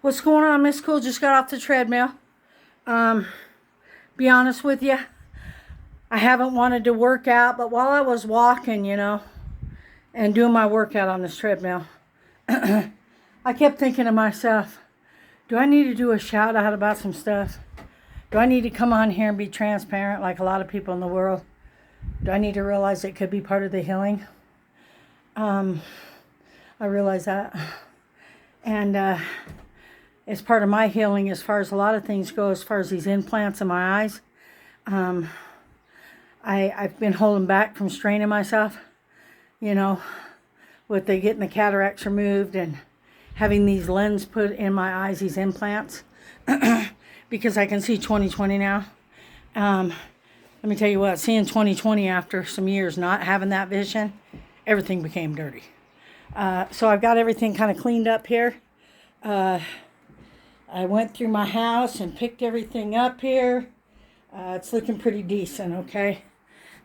What's going on, Miss Cool? Just got off the treadmill. Be honest with you, I haven't wanted to work out, but while I was walking, and doing my workout on this treadmill, I kept thinking to myself, do I need to do a shout out about some stuff? Do I need to come on here and be transparent like a lot of people in the world? Do I need to realize it could be part of the healing? I realize that. And it's part of my healing as far as a lot of things go, as far as these implants in my eyes. I've been holding back from straining myself, with getting the cataracts removed and having these lenses put in my eyes, these implants, because I can see 20/20 now. Let me tell you what, seeing 20/20 after some years not having that vision, everything became dirty. So I've got everything kind of cleaned up here. I went through my house and picked everything up here. It's looking pretty decent, okay?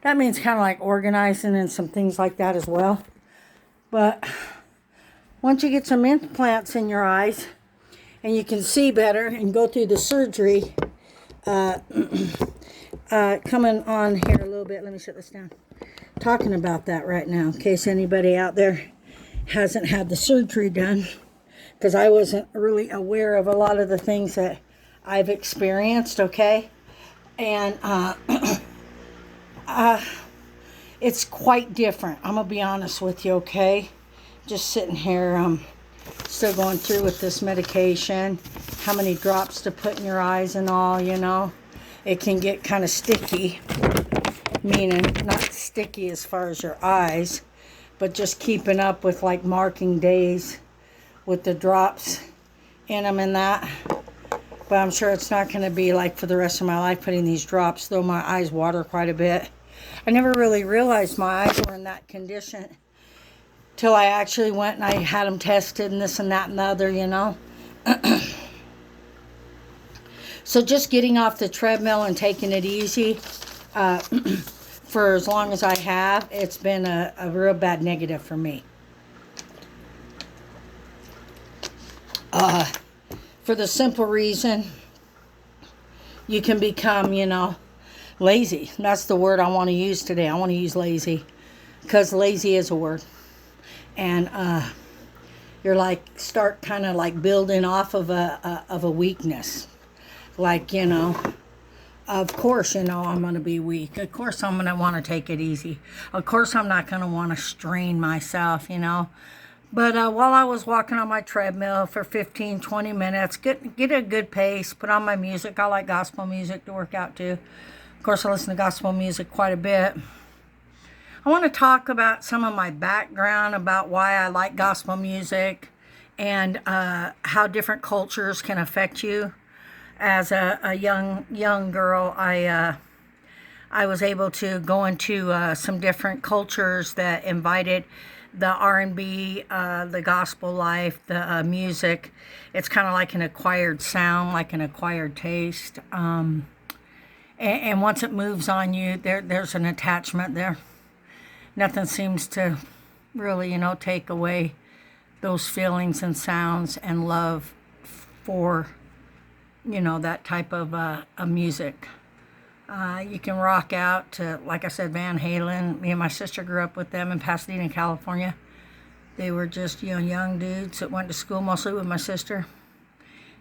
That means kind of like organizing and some things like that as well. But once you get some implants in your eyes and you can see better and go through the surgery, coming on here a little bit, let me shut this down. Talking about that right now in case anybody out there hasn't had the surgery done, because I wasn't really aware of a lot of the things that I've experienced, okay? And it's quite different. I'm going to be honest with you, okay? Just sitting here, still going through with this medication, how many drops to put in your eyes and all, It can get kind of sticky, meaning not sticky as far as your eyes, but just keeping up with like marking days with the drops in them and that. But I'm sure it's not going to be like for the rest of my life putting these drops, though my eyes water quite a bit. I never really realized my eyes were in that condition till I actually went and I had them tested and this and that and the other, So just getting off the treadmill and taking it easy for as long as I have, it's been a real bad negative for me. For the simple reason you can become, lazy. That's the word I want to use today. I want to use lazy because lazy is a word. And you're start kind of like building off of a weakness. Like, of course, I'm going to be weak. Of course, I'm going to want to take it easy. Of course, I'm not going to want to strain myself, But while I was walking on my treadmill for 15, 20 minutes, get a good pace, put on my music. I like gospel music to work out to. Of course, I listen to gospel music quite a bit. I want to talk about some of my background, about why I like gospel music and how different cultures can affect you. As a young girl, I was able to go into some different cultures that invited the R&B, the gospel life, the music. It's kind of like an acquired sound, like an acquired taste. And once it moves on you, there's an attachment there. Nothing seems to really, take away those feelings and sounds and love for, that type of music. You can rock out to, like I said, Van Halen. Me and my sister grew up with them in Pasadena, California. They were just young dudes that went to school mostly with my sister.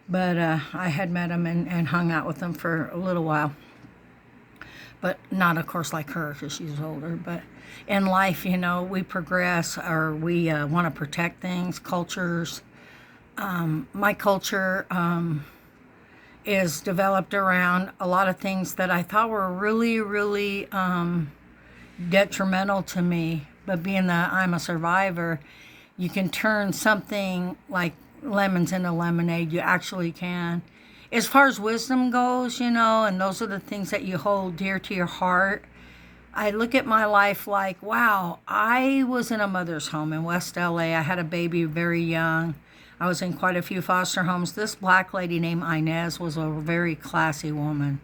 But I had met them and hung out with them for a little while. But not, of course, like her because she's older. But in life, we progress, or we want to protect things, cultures. My culture is developed around a lot of things that I thought were really, really detrimental to me. But being that I'm a survivor, you can turn something like lemons into lemonade. You actually can. As far as wisdom goes, and those are the things that you hold dear to your heart. I look at my life like, wow, I was in a mother's home in West LA. I had a baby very young. I was in quite a few foster homes. This black lady named Inez was a very classy woman.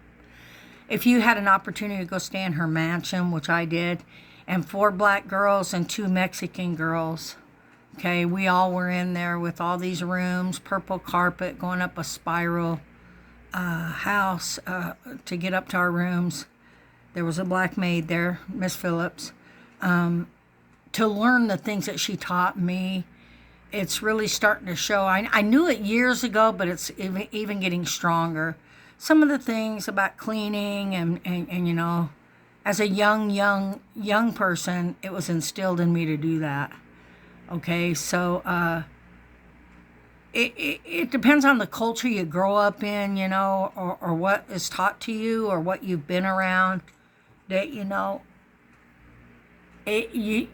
If you had an opportunity to go stay in her mansion, which I did, and 4 black girls and 2 Mexican girls Okay, we all were in there with all these rooms, purple carpet, going up a spiral house to get up to our rooms. There was a black maid there, Miss Phillips, to learn the things that she taught me. It's really starting to show. I knew it years ago, but it's even getting stronger. Some of the things about cleaning and you know, as a young person, it was instilled in me to do that. Okay, so it depends on the culture you grow up in, you know, or what is taught to you or what you've been around. That, you know, you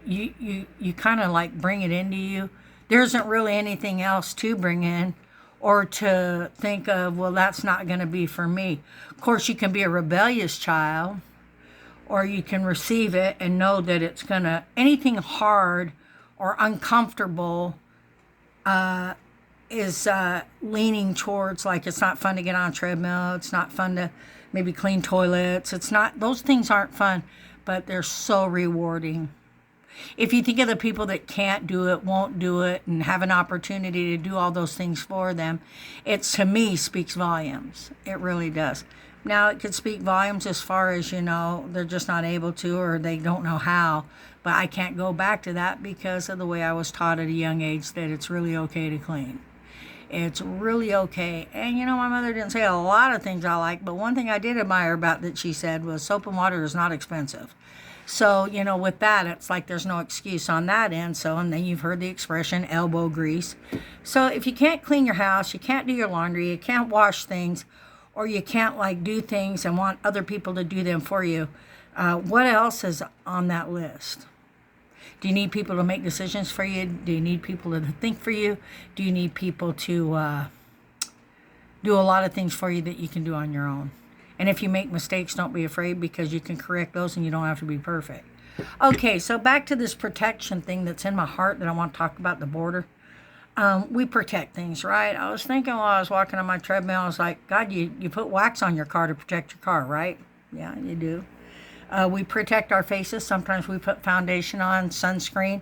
kind of like bring it into you. There isn't really anything else to bring in or to think of, well, that's not going to be for me. Of course, you can be a rebellious child, or you can receive it and know that it's going to, anything hard or uncomfortable is leaning towards, like, it's not fun to get on a treadmill. It's not fun to maybe clean toilets. It's not, those things aren't fun, but they're so rewarding. If you think of the people that can't do it, won't do it, and have an opportunity to do all those things for them, it, to me, speaks volumes. It really does. Now, it could speak volumes as far as, you know, they're just not able to, or they don't know how. But I can't go back to that because of the way I was taught at a young age that it's really okay to clean. It's really okay. And, you know, my mother didn't say a lot of things I like, but one thing I did admire about that she said was soap and water is not expensive. So, you know, with that, it's like there's no excuse on that end. So, and then you've heard the expression elbow grease. So if you can't clean your house, you can't do your laundry, you can't wash things, or you can't like do things and want other people to do them for you, what else is on that list? Do you need people to make decisions for you? Do you need people to think for you? Do you need people to do a lot of things for you that you can do on your own? And if you make mistakes, don't be afraid, because you can correct those and you don't have to be perfect. Okay, so back to this protection thing that's in my heart that I want to talk about, the border. We protect things, right? I was thinking while I was walking on my treadmill, I was like, God, you put wax on your car to protect your car, right? Yeah, you do. We protect our faces. Sometimes we put foundation on, sunscreen.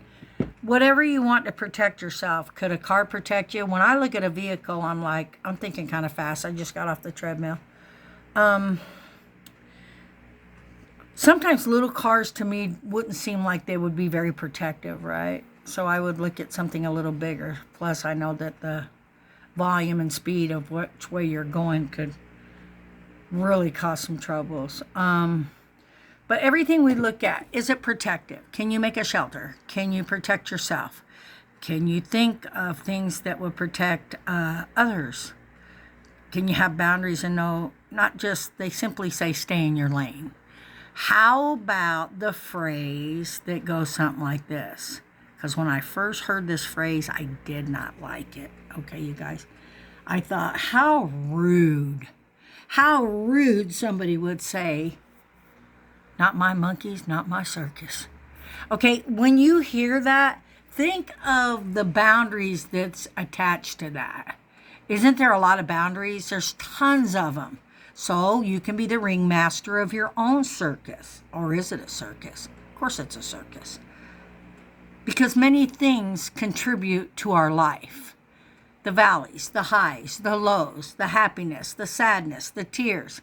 Whatever you want to protect yourself. Could a car protect you? When I look at a vehicle, I'm thinking kind of fast. I just got off the treadmill. Sometimes little cars to me wouldn't seem like they would be very protective, right? So I would look at something a little bigger. Plus, I know that the volume and speed of which way you're going could really cause some troubles. But everything we look at, is it protective? Can you make a shelter? Can you protect yourself? Can you think of things that would protect others? Can you have boundaries and know, not just, they simply say stay in your lane. How about the phrase that goes something like this? Because when I first heard this phrase, I did not like it. Okay, you guys. I thought, how rude somebody would say, not my monkeys, not my circus. Okay, when you hear that, think of the boundaries that's attached to that. Isn't there a lot of boundaries? There's tons of them. So you can be the ringmaster of your own circus. Or is it a circus? Of course it's a circus. Because many things contribute to our life. The valleys, the highs, the lows, the happiness, the sadness, the tears.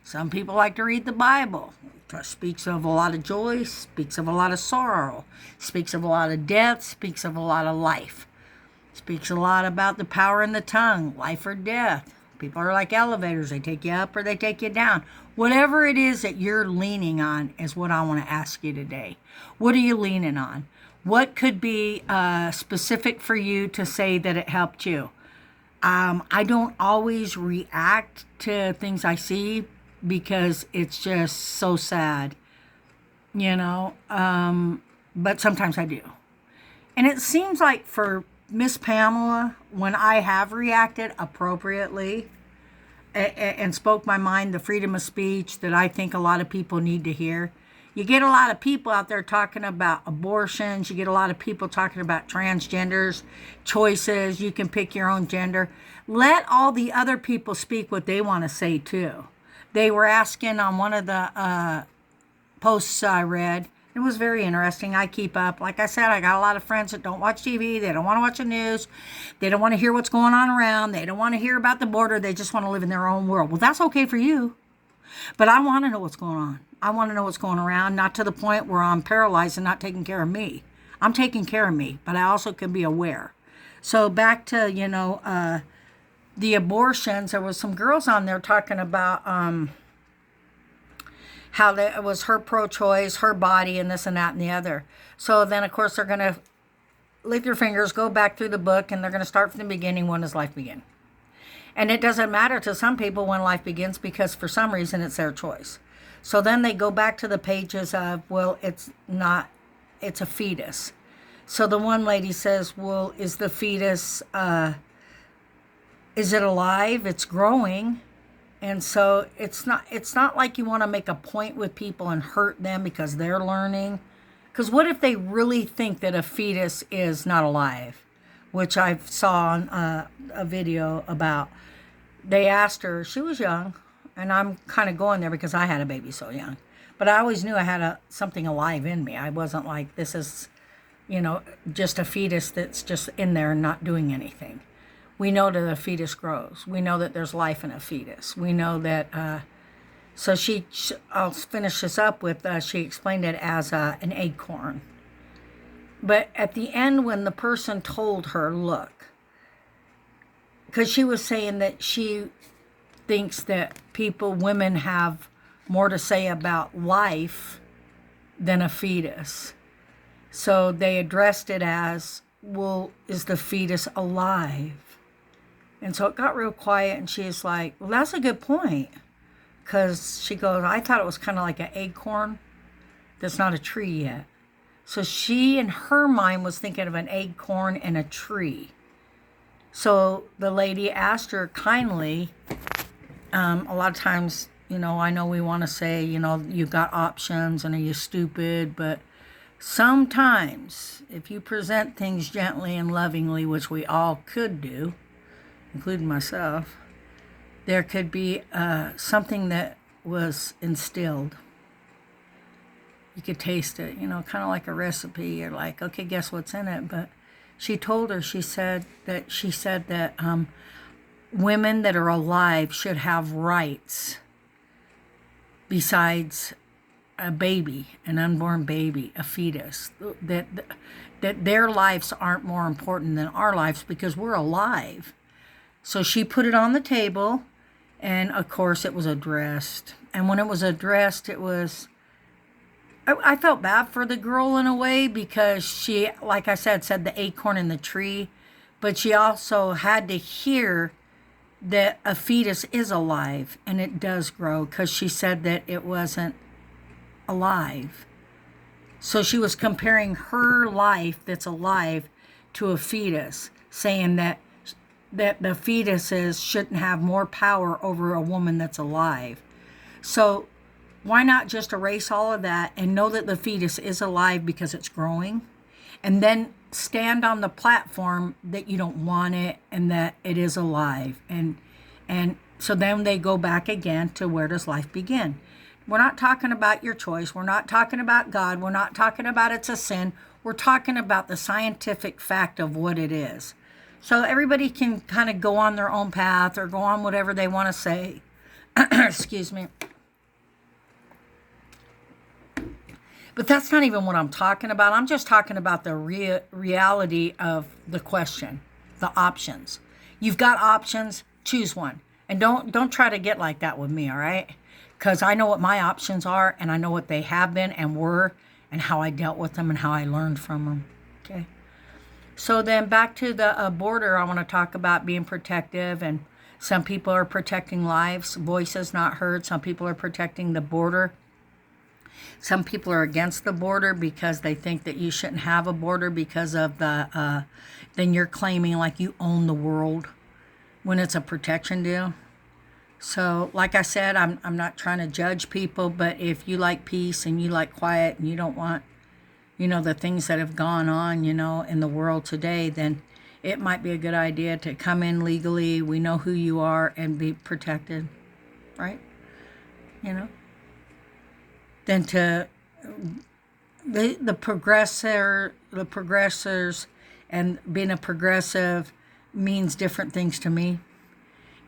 Some people like to read the Bible. It speaks of a lot of joy, speaks of a lot of sorrow, speaks of a lot of death, speaks of a lot of life. Speaks a lot about the power in the tongue, life or death. People are like elevators. They take you up or they take you down. Whatever it is that you're leaning on is what I want to ask you today. What are you leaning on? What could be specific for you to say that it helped you? I don't always react to things I see because it's just so sad, you know, but sometimes I do. And it seems like for Miss Pamela, when I have reacted appropriately and spoke my mind, the freedom of speech that I think a lot of people need to hear. You get a lot of people out there talking about abortions. You get a lot of people talking about transgenders, choices. You can pick your own gender. Let all the other people speak what they want to say too. They were asking on one of the posts I read, It was very interesting. I keep up. Like I said, I got a lot of friends that don't watch TV. They don't want to watch the news. They don't want to hear what's going on around. They don't want to hear about the border. They just want to live in their own world. Well, that's okay for you. But I want to know what's going on. I want to know what's going around, not to the point where I'm paralyzed and not taking care of me. I'm taking care of me, but I also can be aware. So back to, the abortions, there was some girls on there talking about how it was her pro-choice, her body, and this and that and the other. So then, of course, they're going to lick your fingers, go back through the book, and they're going to start from the beginning. When does life begin? And it doesn't matter to some people when life begins because for some reason it's their choice. So then they go back to the pages of, well, it's not, it's a fetus. So the one lady says, well, is the fetus, is it alive? It's growing. And so it's not like you want to make a point with people and hurt them because they're learning. Because what if they really think that a fetus is not alive? Which I saw on a video about. They asked her, she was young, and I'm kind of going there because I had a baby so young. But I always knew I had something alive in me. I wasn't like, this is, just a fetus that's just in there and not doing anything. We know that a fetus grows. We know that there's life in a fetus. We know that, so I'll finish this up with, she explained it as an acorn. But at the end, when the person told her, look, because she was saying that she thinks that women have more to say about life than a fetus. So they addressed it as, well, is the fetus alive? And so it got real quiet, and she's like, well, that's a good point. Because she goes, I thought it was kind of like an acorn that's not a tree yet. So she, in her mind, was thinking of an acorn and a tree. So the lady asked her kindly, a lot of times, I know we want to say, you've got options and are you stupid, but sometimes if you present things gently and lovingly, which we all could do, including myself, there could be something that was instilled. You could taste it, kind of like a recipe. You're like, okay, guess what's in it? But she told her, she said that women that are alive should have rights besides a baby, an unborn baby, a fetus, that their lives aren't more important than our lives because we're alive. So she put it on the table, and of course it was addressed. And when it was addressed, I felt bad for the girl in a way because she, like I said the acorn in the tree, but she also had to hear that a fetus is alive and it does grow because she said that it wasn't alive. So she was comparing her life that's alive to a fetus, saying that the fetuses shouldn't have more power over a woman that's alive. So why not just erase all of that and know that the fetus is alive because it's growing, and then stand on the platform that you don't want it and that it is alive. And so then they go back again to, where does life begin? We're not talking about your choice. We're not talking about God. We're not talking about it's a sin. We're talking about the scientific fact of what it is. So everybody can kind of go on their own path or go on whatever they want to say. Excuse me. But that's not even what I'm talking about. I'm just talking about the reality of the question, the options. You've got options, choose one. And don't try to get like that with me, all right? Because I know what my options are, and I know what they have been and were, and how I dealt with them and how I learned from them, okay? So then back to the border, I want to talk about being protective, and some people are protecting lives, voices not heard. Some people are protecting the border. Some people are against the border because they think that you shouldn't have a border because of then you're claiming like you own the world when it's a protection deal. So like I said, I'm not trying to judge people, but if you like peace and you like quiet and you don't want, the things that have gone on, in the world today, then it might be a good idea to come in legally. We know who you are and be protected, right? Than to the progressors, and being a progressive means different things to me.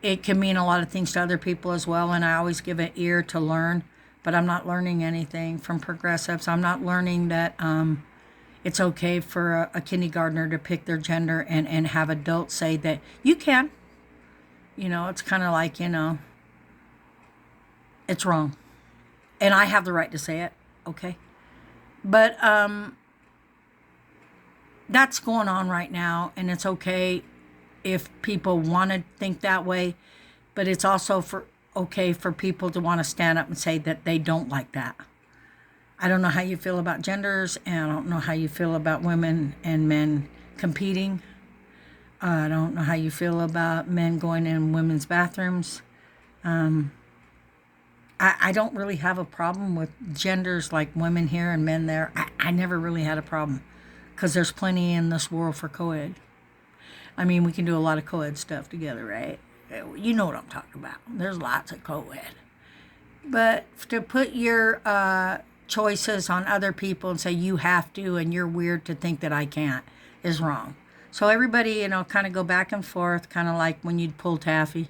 It can mean a lot of things to other people as well, and I always give an ear to learn, but I'm not learning anything from progressives. I'm not learning that it's okay for a kindergartner to pick their gender and have adults say that you can. It's kind of like, it's wrong. And I have the right to say it, okay? But that's going on right now, and it's okay if people want to think that way, but it's also okay for people to want to stand up and say that they don't like that. I don't know how you feel about genders, and I don't know how you feel about women and men competing. I don't know how you feel about men going in women's bathrooms. I don't really have a problem with genders like women here and men there. I never really had a problem because there's plenty in this world for co-ed. I mean, we can do a lot of co-ed stuff together, right? You know what I'm talking about. There's lots of co-ed. But to put your choices on other people and say you have to and you're weird to think that I can't is wrong. So everybody, kind of go back and forth, kind of like when you'd pull taffy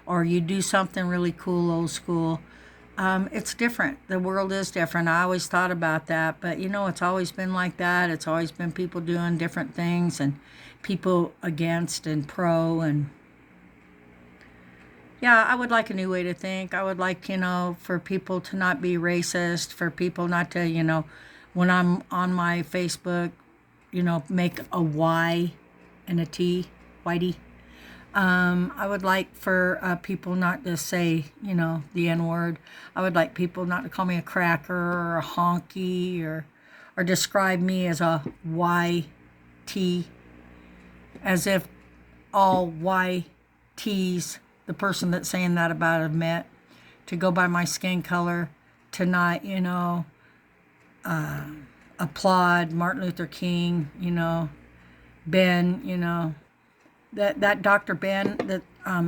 or you do something really cool, old school. It's different. The world is different. I always thought about that, but it's always been like that. It's always been people doing different things and people against and pro. And yeah, I would like a new way to think. I would like, for people to not be racist, for people not to, when I'm on my Facebook, make a Y and a T, whitey. I would like for people not to say, the N word. I would like people not to call me a cracker or a honky or describe me as a YT, as if all YTs, the person that's saying that about have met, to go by my skin color, to not, applaud Martin Luther King, Ben, that Dr. Ben, that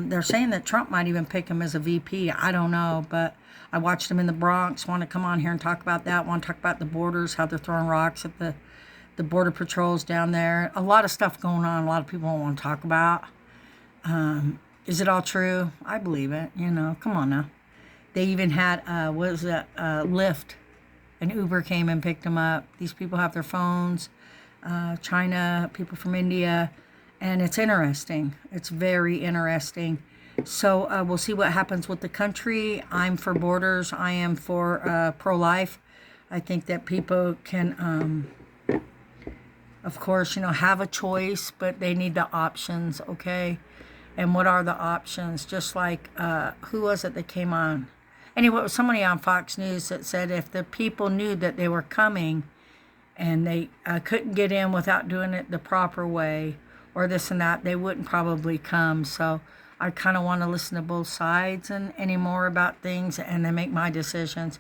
they're saying that Trump might even pick him as a VP. I don't know, but I watched him in the Bronx. Want to come on here and talk about that. Want to talk about the borders, how they're throwing rocks at the border patrols down there. A lot of stuff going on. A lot of people don't want to talk about. Is it all true? I believe it. Come on now. They even had Lyft. An Uber came and picked them up. These people have their phones. China, people from India. And it's interesting. It's very interesting. So we'll see what happens with the country. I'm for borders. I am for pro-life. I think that people can, of course, have a choice, but they need the options, okay? And what are the options? Just like, who was it that came on? Anyway, it was somebody on Fox News that said if the people knew that they were coming and they couldn't get in without doing it the proper way, or this and that, they wouldn't probably come. So I kind of want to listen to both sides and anymore about things and then make my decisions.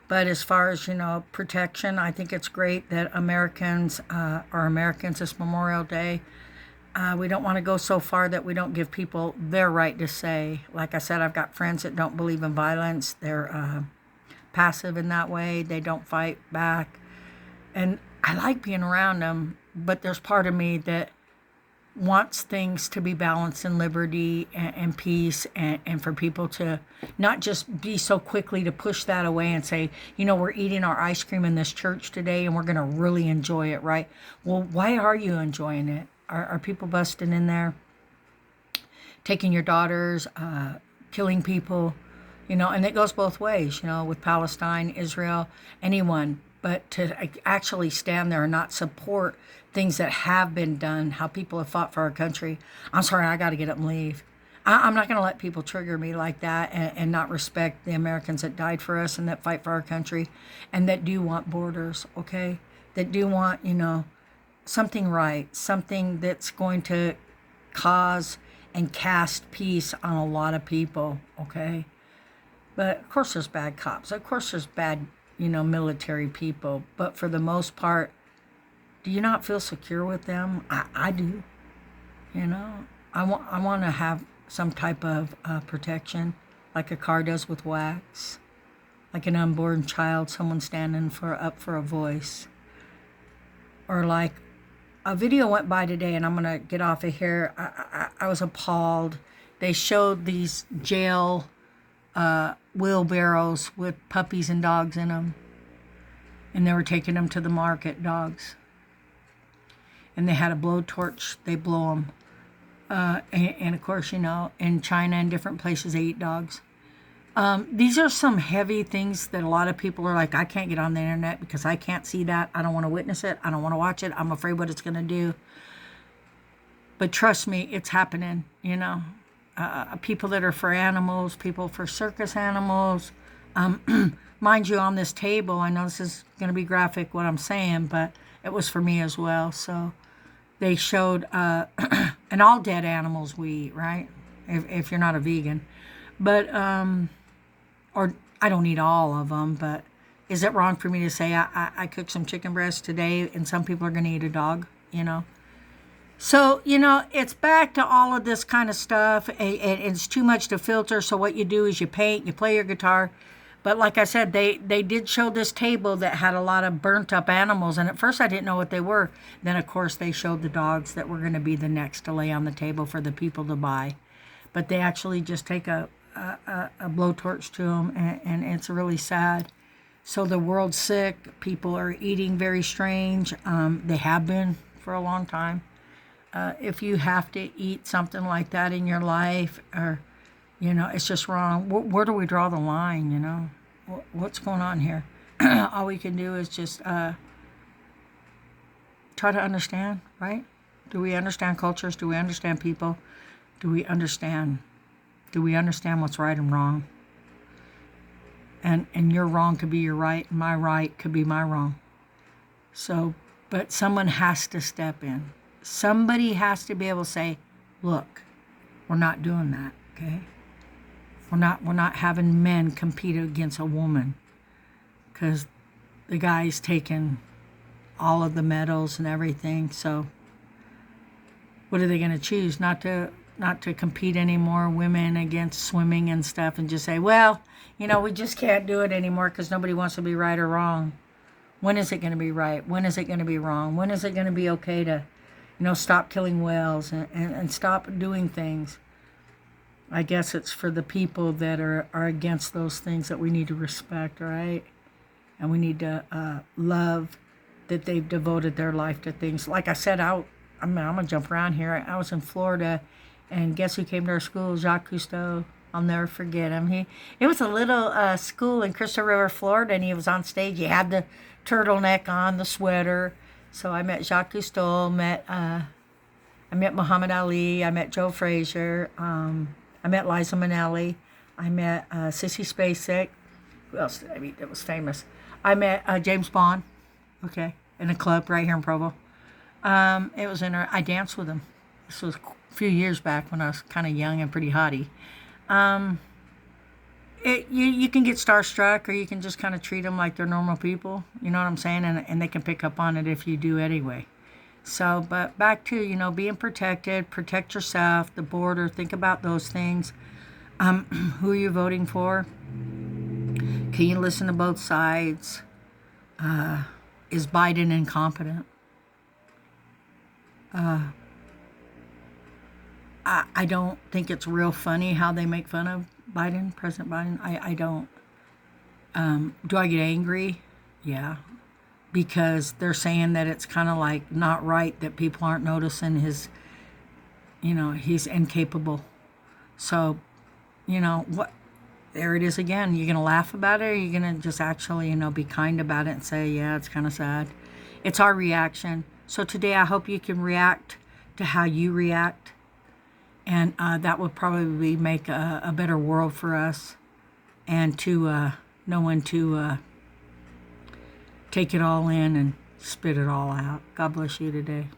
But as far as, protection, I think it's great that Americans are Americans this Memorial Day. We don't want to go so far that we don't give people their right to say. Like I said, I've got friends that don't believe in violence. They're passive in that way. They don't fight back. And I like being around them, but there's part of me that wants things to be balanced in liberty and peace, and for people to not just be so quickly to push that away and say, we're eating our ice cream in this church today and we're going to really enjoy it, right? Well, why are you enjoying it? Are people busting in there, taking your daughters, killing people, and it goes both ways, with Palestine, Israel, anyone. But to actually stand there and not support things that have been done, how people have fought for our country. I'm sorry, I got to get up and leave. I'm not going to let people trigger me like that and not respect the Americans that died for us and that fight for our country and that do want borders, okay? That do want, something right, something that's going to cause and cast peace on a lot of people, okay? But of course there's bad cops. Of course there's bad, military people. But for the most part, do you not feel secure with them? I do. I want to have some type of protection, like a car does with wax. like an unborn child, someone standing up for a voice. Or like a video went by today, and I'm going to get off of here. I was appalled. They showed these jail wheelbarrows with puppies and dogs in them. And they were taking them to the market, dogs. And they had a blowtorch. They blow them. And of course, you know, in China and different places, they eat dogs. These are some heavy things that a lot of people are like, I can't get on the internet because I can't see that. I don't want to witness it. I don't want to watch it. I'm afraid what it's going to do. But trust me, it's happening, you know. People that are for animals, people for circus animals. Mind you, on this table, I know this is going to be graphic what I'm saying, but it was for me as well. So they showed, and all dead animals we eat, right? If you're not a vegan. But, or I don't eat all of them, but is it wrong for me to say I cooked some chicken breast today and some people are going to eat a dog, you know? So, you know, it's back to all of this kind of stuff. It's too much to filter. So what you do is you paint, you play your guitar. But like I said, they did show this table that had a lot of burnt up animals. And at first I didn't know what they were. Then, of course, they showed the dogs that were going to be the next to lay on the table for the people to buy. But they actually just take a blowtorch to them, and it's really sad. So the world's sick. People are eating very strange. They have been for a long time. If you have to eat something like that in your life, or, you know, it's just wrong. Where do we draw the line, you know? What's going on here? All we can do is just try to understand, right? Do we understand cultures? Do we understand people? Do we understand what's right and wrong? And your wrong could be your right, and my right could be my wrong. So, but someone has to step in. Somebody has to be able to say, look, we're not doing that, okay? We're not having men compete against a woman, because the guy's taking all of the medals and everything. So what are they going to choose? Not to compete anymore, women against swimming and stuff, and just say, well, you know, we just can't do it anymore because nobody wants to be right or wrong. When is it going to be right? When is it going to be wrong? When is it going to be okay to, you know, stop killing whales and stop doing things? I guess it's for the people that are against those things that we need to respect, right? And we need to love that they've devoted their life to things. Like I said, I'm going to jump around here. I was in Florida, and guess who came to our school? Jacques Cousteau. I'll never forget him. It was a little school in Crystal River, Florida, and he was on stage. He had the turtleneck on, the sweater. So I met Jacques Cousteau, I met Muhammad Ali, I met Joe Frazier, I met Liza Minnelli, I met Sissy Spacek. Who else did I meet that was famous? I met James Bond, okay, in a club right here in Provo. It was I danced with him. This was a few years back when I was kind of young and pretty hottie. You can get starstruck, or you can just kind of treat them like they're normal people. You know what I'm saying? And they can pick up on it if you do anyway. So, but back to, you know, being protected, protect yourself, the border, think about those things. Who are you voting for? Can you listen to both sides? Is Biden incompetent? I don't think it's real funny how they make fun of Biden, President Biden. I don't. Do I get angry? Yeah. Because they're saying that it's kind of like not right that people aren't noticing his, you know, he's incapable. So, you know, there it is again. You're going to laugh about it, or you're going to just actually, you know, be kind about it and say, yeah, it's kind of sad. It's our reaction. So today I hope you can react to how you react. And that would probably make a better world for us, and to know when to take it all in and spit it all out. God bless you today.